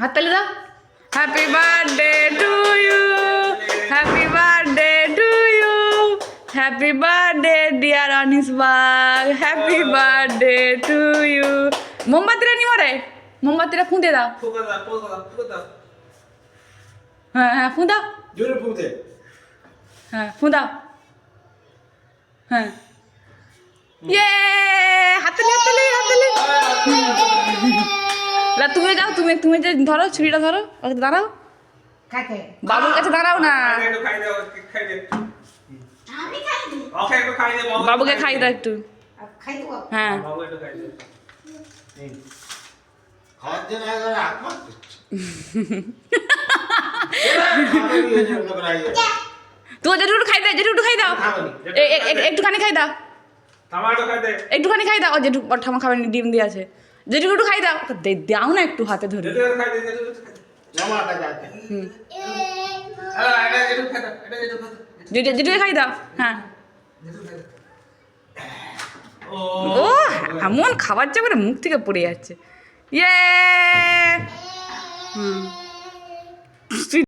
হাততালি দাও। Happy birthday to you, happy birthday to you, happy birthday dear Anis Bag, happy birthday to you. মোমবাতিটা নি মরে, মোমবাতিটা ফুঁদে দাও। হ্যাঁ হ্যাঁ ফুঁ দাও, হ্যাঁ ফুঁ দাও, হ্যাঁ ইয়ে হাততালি হাততালি হাততালি। তুমি যাও, তুমি তুমি যে ধরো ছুরিটা ধরো, ওকে দাঁড়াও, বাবুর কাছে দাঁড়াও না, বাবুকে খাই দাও একটু। হ্যাঁ তুই যেটুকু খাই দে, যেটুকু খাই দাও, একটুখানি খাই দাও, একটুখানি খাই দাও। যেটুকু ওর ঠামা খাবেন, ডিম দিয়ে আছে, যেটুকু একটু খাই দাও, দাও না একটু হাতে ধরে। যেটুকু খাই দাও, হ্যাঁ। ও এমন খাবার যাবে মুখ থেকে পড়ে যাচ্ছে, ইয়ে।